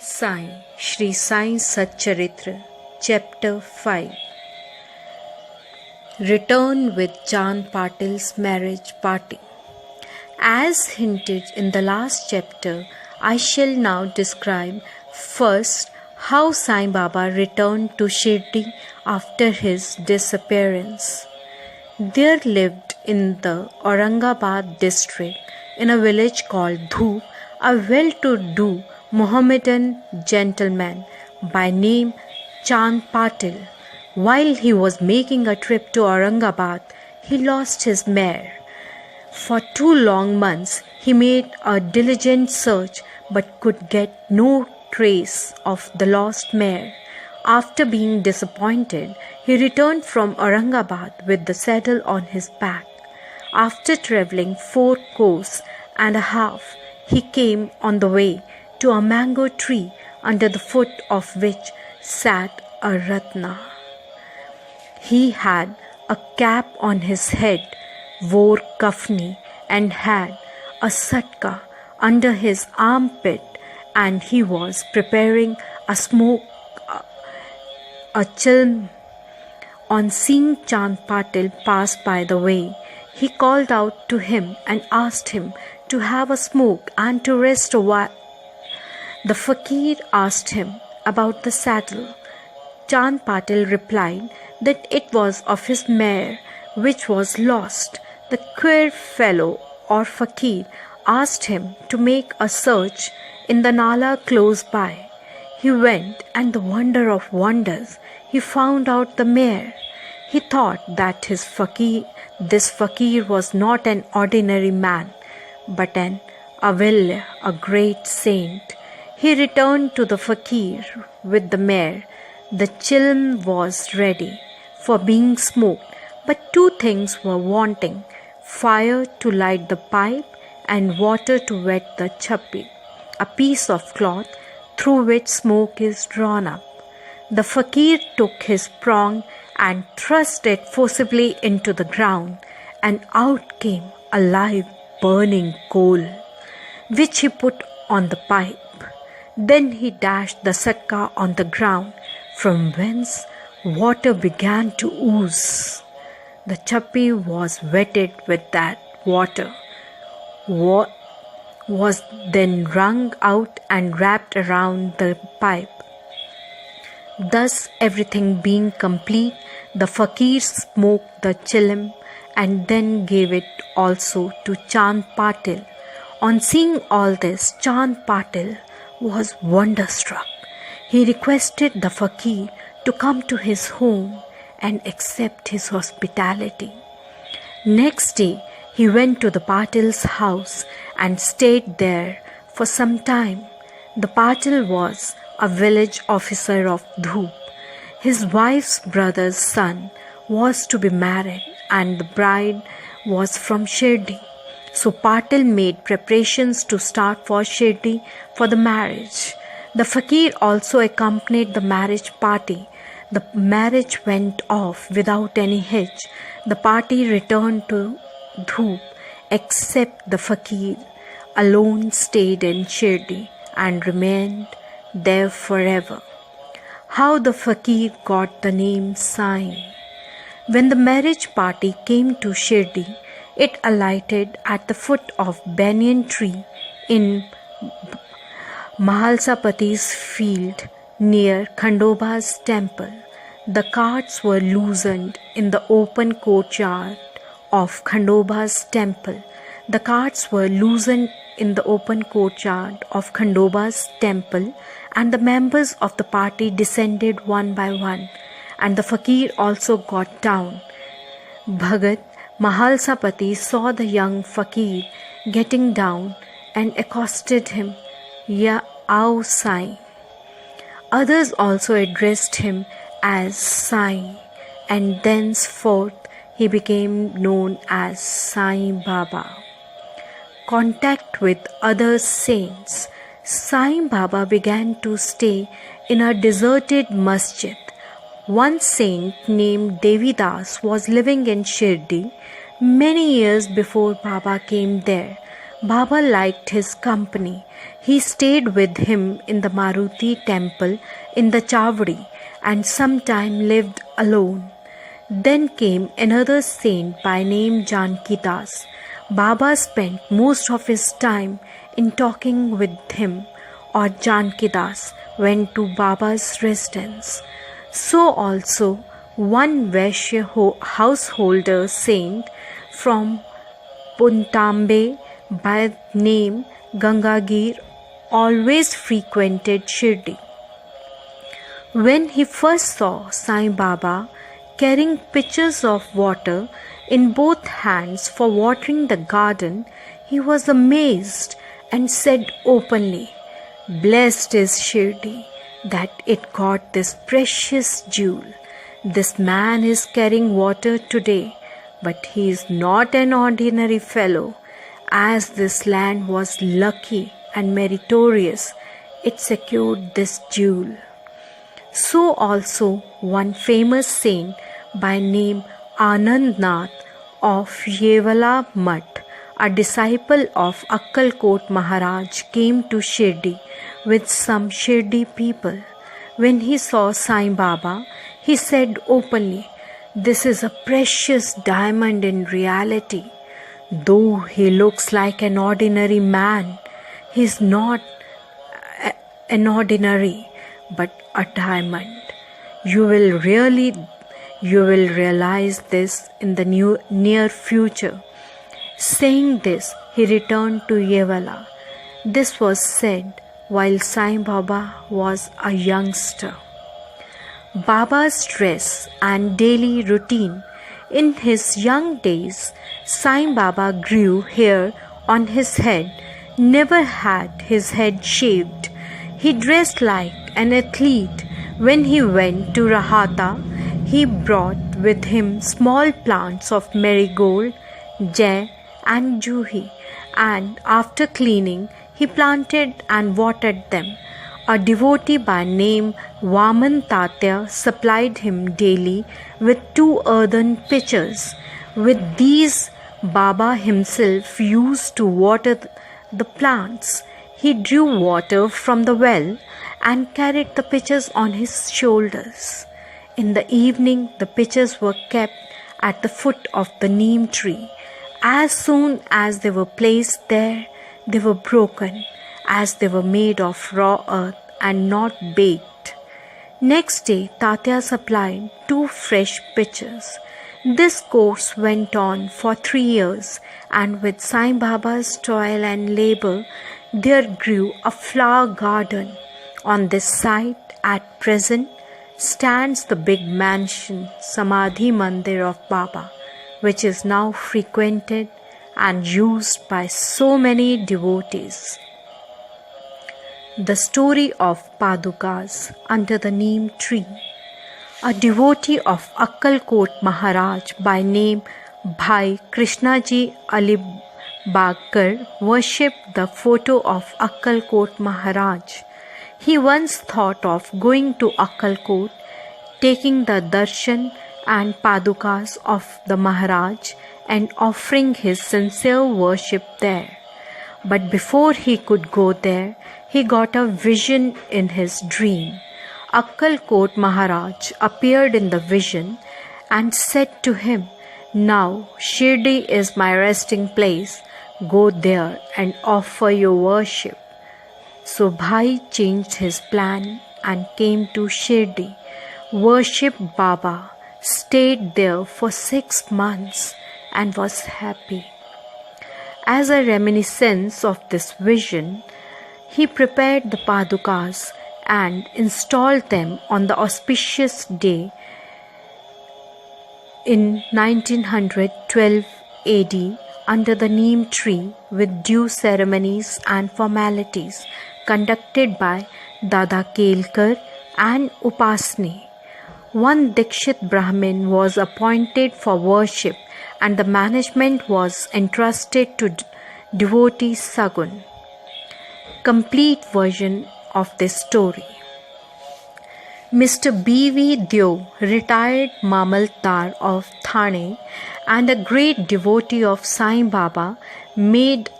Sai, Shri Sai Satcharitra, Chapter 5. Return with Chand Patil's marriage party. As hinted in the last chapter, I shall now describe first how Sai Baba returned to Shirdi after his disappearance. There lived in the Aurangabad district, in a village called Dhoop, a well-to-do Mohammedan gentleman by name Chand Patil. While he was making a trip to Aurangabad, he lost his mare. For 2 long months he made a diligent search but could get no trace of the lost mare. After being disappointed, he returned from Aurangabad with the saddle on his back. After travelling 4 kos and a half, he came on the way to a mango tree under the foot of which sat a Ratna. He had a cap on his head, wore kafni, and had a satka under his armpit, and he was preparing a chilm. On seeing Chand Patil pass by the way, he called out to him and asked him to have a smoke and to rest a while. The fakir asked him about the saddle. Chand Patil replied that it was of his mare which was lost. The queer fellow or fakir asked him to make a search in the Nala close by. He went, and the wonder of wonders, he found out the mare. He thought that this fakir was not an ordinary man, but an avilya, a great saint. He returned to the fakir with the mare. The chilm was ready for being smoked, but 2 things were wanting: fire to light the pipe and water to wet the chappi, a piece of cloth through which smoke is drawn up. The fakir took his prong and thrust it forcibly into the ground, and out came a live burning coal, which he put on the pipe. Then he dashed the satka on the ground, from whence water began to ooze. The chappi was wetted with that water, was then wrung out and wrapped around the pipe. Thus, everything being complete, the fakir smoked the chilm and then gave it also to Chand Patil. On seeing all this, Chand Patil was wonderstruck. He requested the fakir to come to his home and accept his hospitality. Next day, he went to the Patil's house and stayed there for some time. The Patil was a village officer of Dhoop. His wife's brother's son was to be married, and the bride was from Shirdi. So Patil made preparations to start for Shirdi for the marriage. The fakir also accompanied the marriage party. The marriage went off without any hitch. The party returned to Dhoop, except the fakir alone stayed in Shirdi and remained there forever. How the fakir got the name Sai. When the marriage party came to Shirdi, it alighted at the foot of banyan tree in Mahalsapati's field near Khandoba's temple. The carts were loosened in the open courtyard of Khandoba's temple. The carts were loosened in the open courtyard of Khandoba's temple, and the members of the party descended one by one, and the fakir also got down. Bhagat Mahalsapati saw the young fakir getting down and accosted him, "Ya Ao Sai." Others also addressed him as Sai, and thenceforth he became known as Sai Baba. Contact with other saints. Sai Baba began to stay in a deserted masjid. One saint named Devidas was living in Shirdi many years before Baba came there. Baba liked his company. He stayed with him in the Maruti temple in the Chavdi and sometime lived alone. Then came another saint by name Janki Das. Baba spent most of his time in talking with him, or Janki Das went to Baba's residence. So also one Vaishya householder saint from Puntambe by name Gangagir always frequented Shirdi. When he first saw Sai Baba carrying pitchers of water in both hands for watering the garden, he was amazed and said openly, "Blessed is Shirdi that it got this precious jewel. This man is carrying water today, but he is not an ordinary fellow. As this land was lucky and meritorious, it secured this jewel." So also one famous saint by name Anandnath of Yevala Mutt, a disciple of Akkalkot Maharaj, came to Shirdi with some Shirdi people. When he saw Sai Baba, he said openly, "This is a precious diamond in reality. Though he looks like an ordinary man, he is not an ordinary, but a diamond. You will realize this in the near future." Saying this, he returned to Yevala. This was said while Sai Baba was a youngster. Baba's dress and daily routine. In his young days, Sai Baba grew hair on his head, never had his head shaved. He dressed like an athlete. When he went to Rahata, he brought with him small plants of marigold, jay, and juhi, and after cleaning, he planted and watered them. A devotee by name Vaman Tatya supplied him daily with 2 earthen pitchers. With these, Baba himself used to water the plants. He drew water from the well and carried the pitchers on his shoulders. In the evening, the pitchers were kept at the foot of the neem tree. As soon as they were placed there, they were broken, as they were made of raw earth and not baked. Next day, Tatya supplied 2 fresh pitchers. This course went on for 3 years, and with Sai Baba's toil and labor, there grew a flower garden. On this site, at present, stands the big mansion Samadhi Mandir of Baba, which is now frequented and used by so many devotees. The story of Padukas under the neem tree. A devotee of Akkalkot Maharaj by name Bhai Krishnaji Ali Bagkar worshipped the photo of Akkalkot Maharaj. He once thought of going to Akkalkot, taking the darshan and padukas of the Maharaj and offering his sincere worship there. But before he could go there, he got a vision in his dream. Akkalkot Maharaj appeared in the vision and said to him, "Now Shirdi is my resting place. Go there and offer your worship." So Bhai changed his plan and came to Shirdi, worshipped Baba, stayed there for 6 months and was happy. As a reminiscence of this vision, he prepared the padukas and installed them on the auspicious day in 1912 AD under the neem tree with due ceremonies and formalities conducted by Dada Kelkar and Upasni. One Dikshit Brahmin was appointed for worship and the management was entrusted to devotee Sagun. Complete version of this story. Mr. B.V. Deo, retired Mamaltar of Thane and a great devotee of Sai Baba, made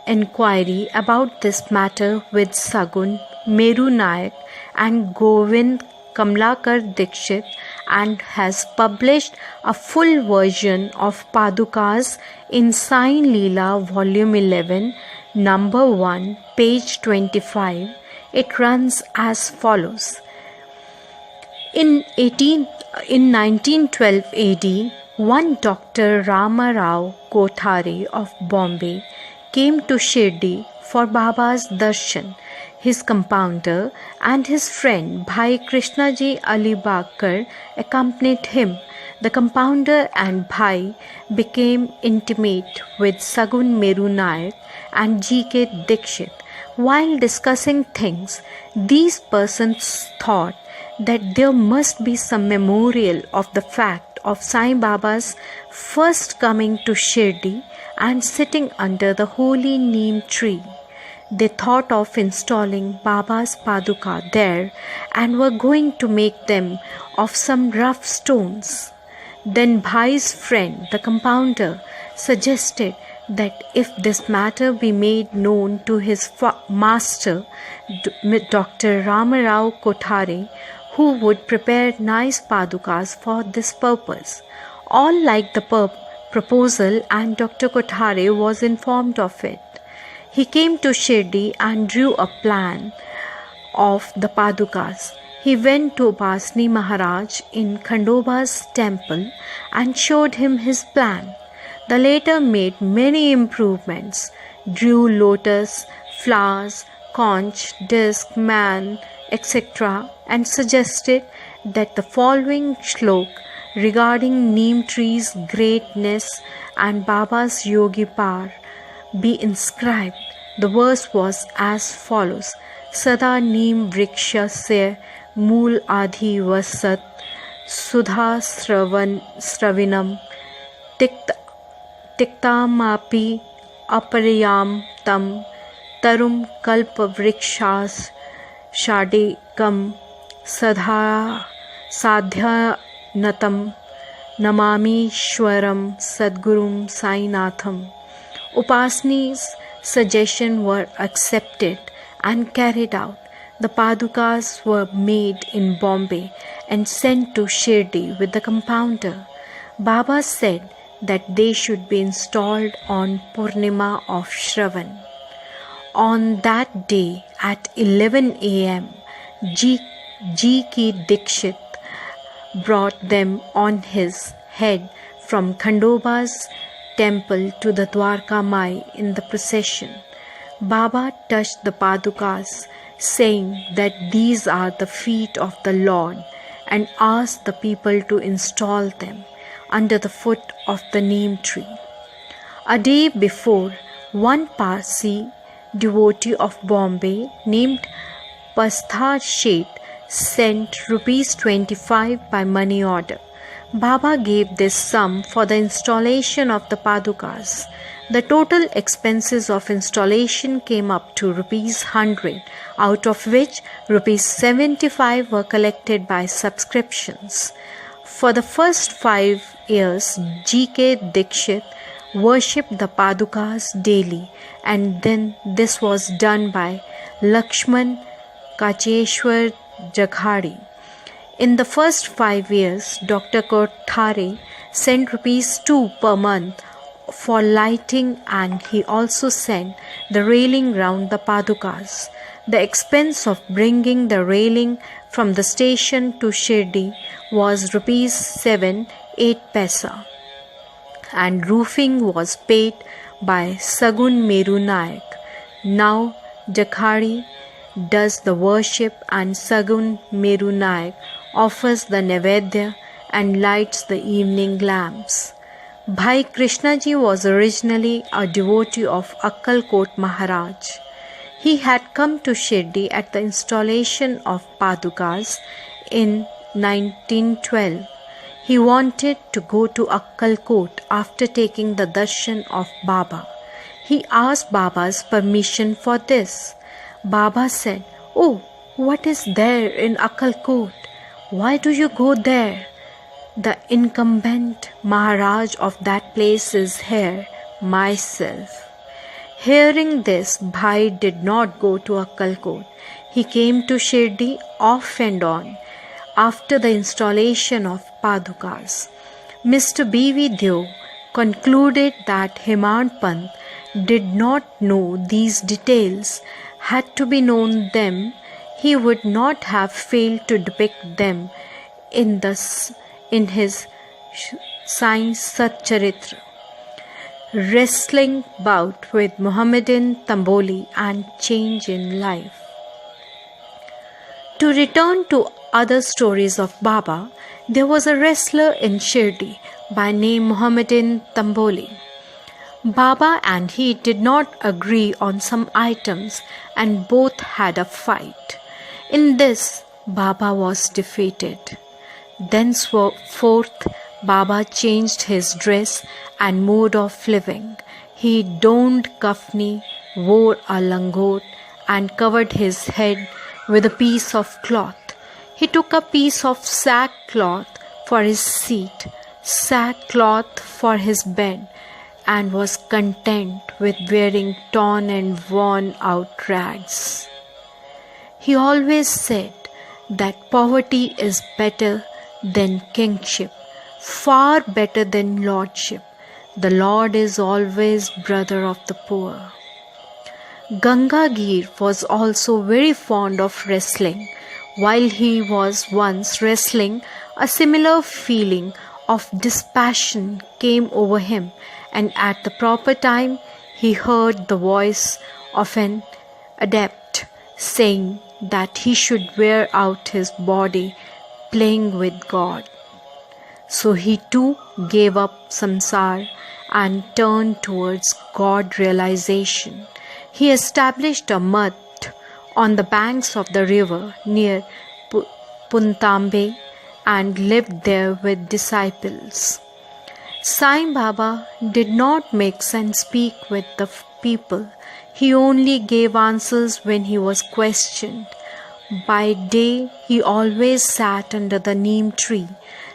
enquiry about this matter with Sagun Meru Nayak and Govind Kamlakar Dikshit and has published a full version of Padukas in Sai Leela Volume 11, Number 1, page 25. It runs as follows. In 1912 AD, one Dr. Rama Rao Kothare of Bombay came to Shirdi for Baba's darshan. His compounder and his friend Bhai Krishnaji Alibagkar accompanied him. The compounder and Bhai became intimate with Sagun Meru Nayak and G.K. Dikshit. While discussing things, these persons thought that there must be some memorial of the fact of Sai Baba's first coming to Shirdi and sitting under the holy neem tree. They thought of installing Baba's Paduka there and were going to make them of some rough stones. Then Bhai's friend, the compounder, suggested that if this matter be made known to his master, Dr. Ramarao Kothare, who would prepare nice Padukas for this purpose. All liked the proposal and Dr. Kothare was informed of it. He came to Shirdi and drew a plan of the Padukas. He went to Basni Maharaj in Khandoba's temple and showed him his plan. The latter made many improvements, drew lotus, flowers, conch, disc, man, etc. and suggested that the following shlok regarding neem tree's greatness and Baba's yogi power be inscribed. The verse was as follows. Sada neem vriksha se mool adhi vasat sudha sravinam tiktamapi aparyam tam tarum kalpa vrikshas shadikam sadhyanatam namami shwaram sadgurum sainatham. Upasni's suggestions were accepted and carried out. The Padukas were made in Bombay and sent to Shirdi with the compounder. Baba said that they should be installed on Purnima of Shravan. On that day at 11 a.m., G.K. Dikshit brought them on his head from Khandoba's temple to the Dwarka Mai in the procession. Baba touched the Padukas, saying that these are the feet of the Lord, and asked the people to install them under the foot of the neem tree. A day before, one Parsi devotee of Bombay named Pastha Sheth sent ₹25 by money order. Baba gave this sum for the installation of the Padukas. The total expenses of installation came up to ₹100, out of which ₹75 were collected by subscriptions. For the first 5 years, G.K. Dikshit worshipped the Padukas daily, and then this was done by Lakshman Kacheshwar Jaghadi. In the first 5 years, Dr. Kothare sent ₹2 per month for lighting, and he also sent the railing round the Padukas. The expense of bringing the railing from the station to Shirdi was ₹7.08, and roofing was paid by Sagun Meru Nayak. Now Jaghadi does the worship and Sagun Meru Nayak offers the Nevedya and lights the evening lamps. Bhai Krishnaji was originally a devotee of Akkalkot Maharaj. He had come to Shirdi at the installation of Padukas in 1912. He wanted to go to Akkalkot after taking the darshan of Baba. He asked Baba's permission for this. Baba said, "Oh, what is there in Akkalkot? Why do you go there? The incumbent Maharaj of that place is here, myself." Hearing this, Bhai did not go to Akkalkot. He came to Shirdi off and on after the installation of Padukas. Mr. B.V. Deo concluded that Hemant Pant did not know these details. Had to be known them, he would not have failed to depict them in his Sai Satcharitra. Wrestling bout with Mohammedan Tamboli and change in life. To return to other stories of Baba, there was a wrestler in Shirdi by name Mohammedan Tamboli. Baba and he did not agree on some items and both had a fight. In this, Baba was defeated. Thenceforth, Baba changed his dress and mode of living. He donned kafni, wore a langot, and covered his head with a piece of cloth. He took a piece of sackcloth for his seat, sackcloth for his bed, and was content with wearing torn and worn out rags. He always said that poverty is better than kingship, far better than lordship. The Lord is always brother of the poor. Gangagir was also very fond of wrestling. While he was once wrestling, a similar feeling of dispassion came over him, and at the proper time he heard the voice of an adept saying that he should wear out his body playing with God. So he too gave up samsar and turned towards God realization. He established a mutt on the banks of the river near Puntambe and lived there with disciples. Sai Baba did not mix and speak with the people. He only gave answers when he was questioned. By day, he always sat under the neem tree,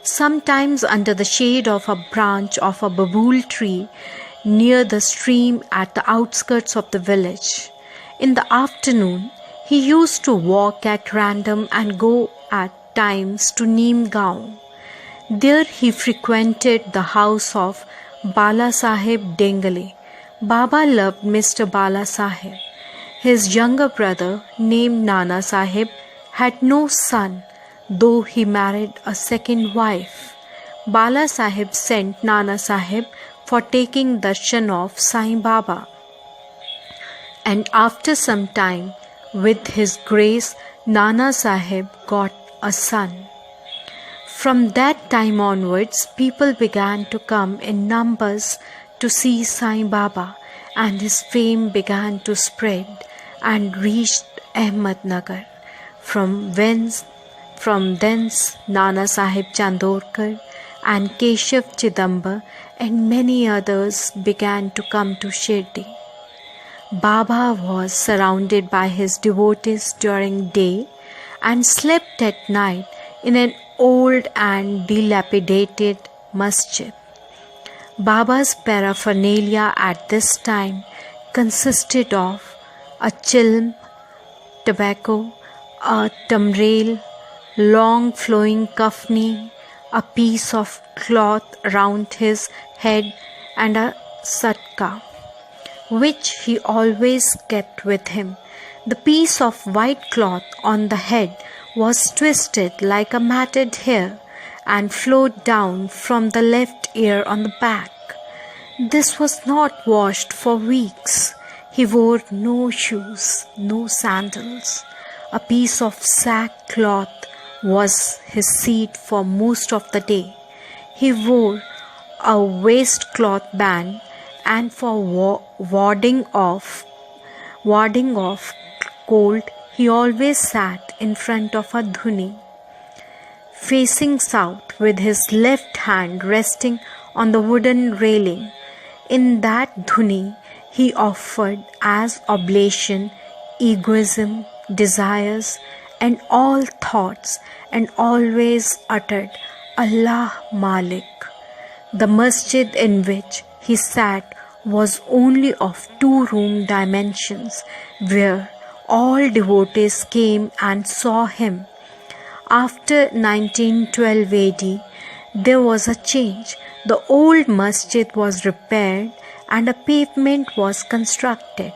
sometimes under the shade of a branch of a babul tree near the stream at the outskirts of the village. In the afternoon, he used to walk at random and go at times to Neem Gaon. There he frequented the house of Bala Sahib Dengale. Baba loved Mr. Bala Sahib. His younger brother, named Nana Sahib, had no son, though he married a second wife. Bala Sahib sent Nana Sahib for taking darshan of Sai Baba. And after some time, with his grace, Nana Sahib got a son. From that time onwards, people began to come in numbers to see Sai Baba, and his fame began to spread and reached Ahmednagar. From thence, Nana Sahib Chandorkar and Keshav Chidambar and many others began to come to Shirdi. Baba was surrounded by his devotees during day and slept at night in an old and dilapidated masjid. Baba's paraphernalia at this time consisted of a chilm, tobacco, a tamrail, long flowing kafni, a piece of cloth round his head, and a satka, which he always kept with him. The piece of white cloth on the head was twisted like a matted hair and flowed down from the left ear on the back. This was not washed for weeks. He wore no shoes, no sandals. A piece of sackcloth was his seat for most of the day. He wore a waistcloth band, and for warding off cold, he always sat in front of a dhuni, facing south with his left hand resting on the wooden railing. In that dhuni, he offered as oblation egoism, desires, and all thoughts, and always uttered Allah Malik. The masjid in which he sat was only of 2-room dimensions, where all devotees came and saw him. After 1912 AD, there was a change. The old masjid was repaired and a pavement was constructed.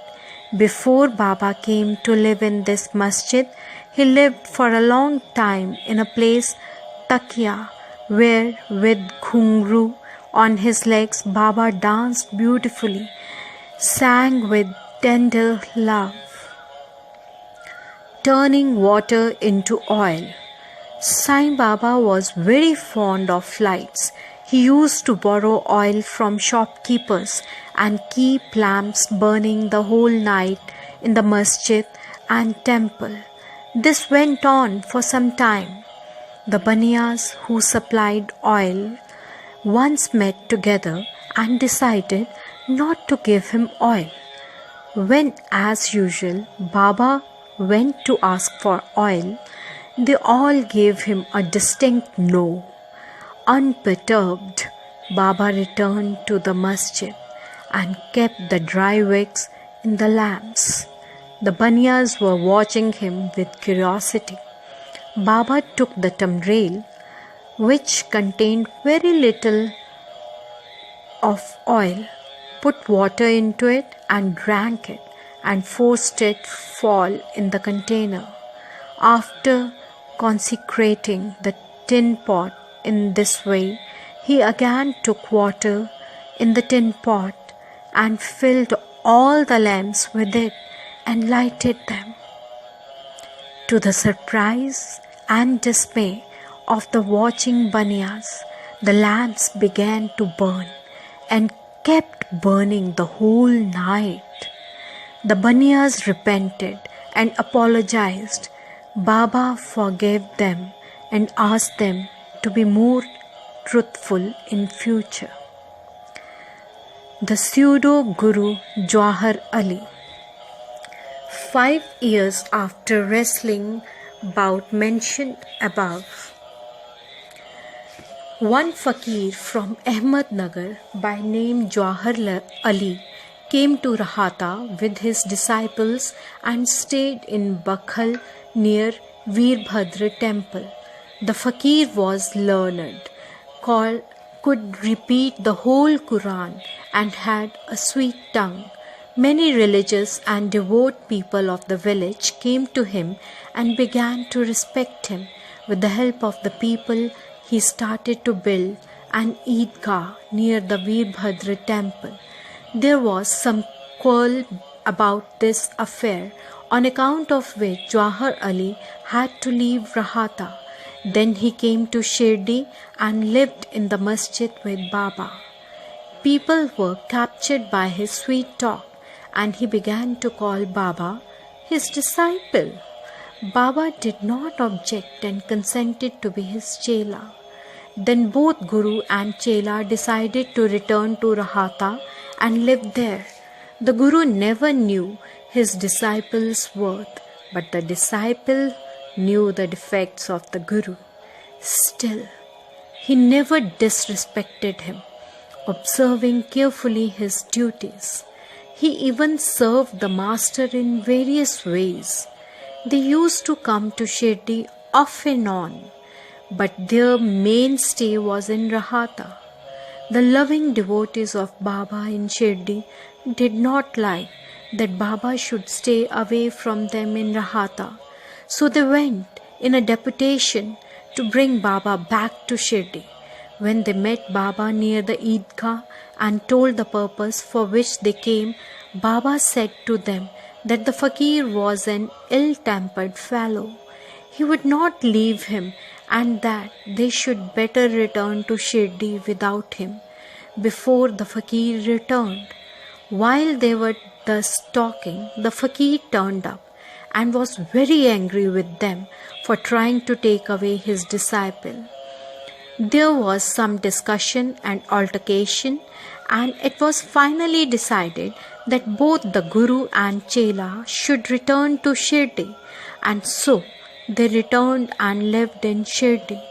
Before Baba came to live in this masjid, he lived for a long time in a place Takia, where with ghungru on his legs, Baba danced beautifully, sang with tender love, turning water into oil. Sai Baba was very fond of lights. He used to borrow oil from shopkeepers and keep lamps burning the whole night in the masjid and temple. This went on for some time. The Baniyas who supplied oil once met together and decided not to give him oil. When, as usual, Baba went to ask for oil, they all gave him a distinct no. Unperturbed, Baba returned to the masjid and kept the dry wicks in the lamps. The Baniyas were watching him with curiosity. Baba took the tamrail, which contained very little of oil, put water into it and drank it, and forced it fall in the container. After consecrating the tin pot in this way, he again took water in the tin pot and filled all the lamps with it and lighted them. To the surprise and dismay of the watching Baniyas, the lamps began to burn and kept burning the whole night. The Baniyas repented and apologized. Baba forgave them and asked them to be more truthful in future. The pseudo-guru Jawahar Ali. 5 years after wrestling bout mentioned above, one fakir from Ahmednagar by name Jawahar Ali came to Rahata with his disciples and stayed in Bakhal near Veerbhadra temple. The fakir was learned, could repeat the whole Quran and had a sweet tongue. Many religious and devout people of the village came to him and began to respect him. With the help of the people, he started to build an Eidgah near the Veerbhadra temple. There was some quarrel about this affair, on account of which Jawahar Ali had to leave Rahata. Then he came to Shirdi and lived in the masjid with Baba. People were captured by his sweet talk, and he began to call Baba his disciple. Baba did not object and consented to be his chela. Then both Guru and Chela decided to return to Rahata and live there. The Guru never knew his disciple's worth, but the disciple knew the defects of the Guru. Still, he never disrespected him, observing carefully his duties. He even served the master in various ways. They used to come to Shirdi off and on, but their mainstay was in Rahata. The loving devotees of Baba in Shirdi did not like that Baba should stay away from them in Rahata. So they went in a deputation to bring Baba back to Shirdi. When they met Baba near the Eidgah and told the purpose for which they came, Baba said to them that the fakir was an ill-tempered fellow. He would not leave him and that they should better return to Shirdi without him. Before the fakir returned, while they were thus talking, the fakir turned up and was very angry with them for trying to take away his disciple. There was some discussion and altercation, and it was finally decided that both the Guru and Chela should return to Shirdi, and so they returned and lived in Shirdi.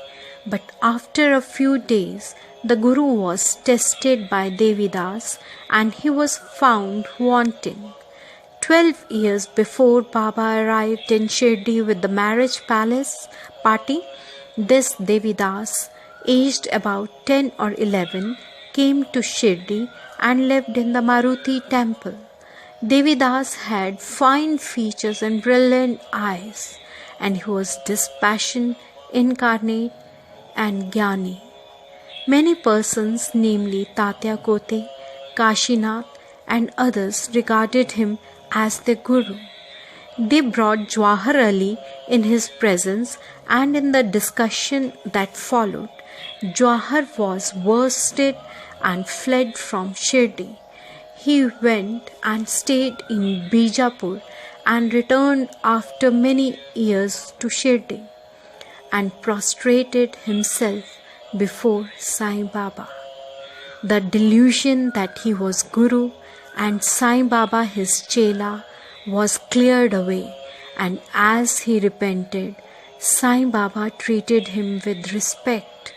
But after a few days, the Guru was tested by Devidas and he was found wanting. 12 years before Baba arrived in Shirdi with the marriage palace party, this Devidas, aged about 10 or 11, came to Shirdi and lived in the Maruti temple. Devidas had fine features and brilliant eyes, and he was dispassionate, incarnate, and Jnani. Many persons, namely Tatya Kote, Kashinath, and others, regarded him as their Guru. They brought Jawahar Ali in his presence, and in the discussion that followed, Jawahar was worsted and fled from Shirdi. He went and stayed in Bijapur and returned after many years to Shirdi and prostrated himself before Sai Baba. The delusion that he was Guru and Sai Baba his Chela was cleared away, and as he repented, Sai Baba treated him with respect.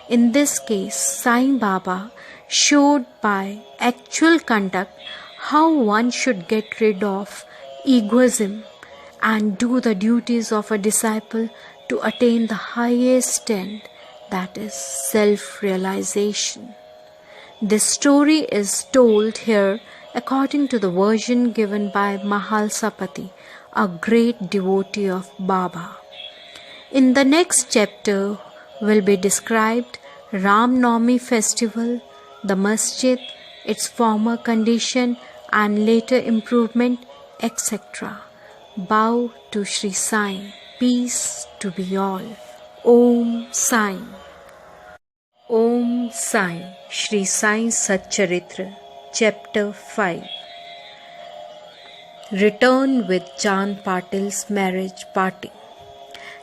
In this case, Sai Baba showed by actual conduct how one should get rid of egoism and do the duties of a disciple to attain the highest end, that is self-realization. This story is told here according to the version given by Mahalsapati, a great devotee of Baba. In the next chapter will be described Ram Navami festival, the masjid, its former condition and later improvement, etc. Bow to Sri Sai. Peace to be all. Om Sai. Om Sai. Sri Sai Satcharitra, Chapter 5. Return with Chand Patil's marriage party.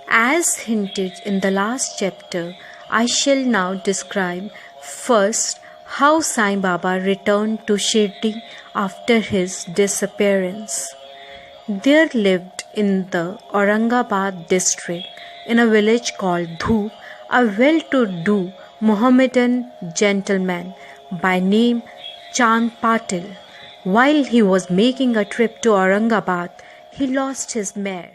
As hinted in the last chapter, I shall now describe first how Sai Baba returned to Shirdi after his disappearance. There lived in the Aurangabad district, in a village called Dhoop, a well-to-do Mohammedan gentleman by name Chand Patil. While he was making a trip to Aurangabad, he lost his mare.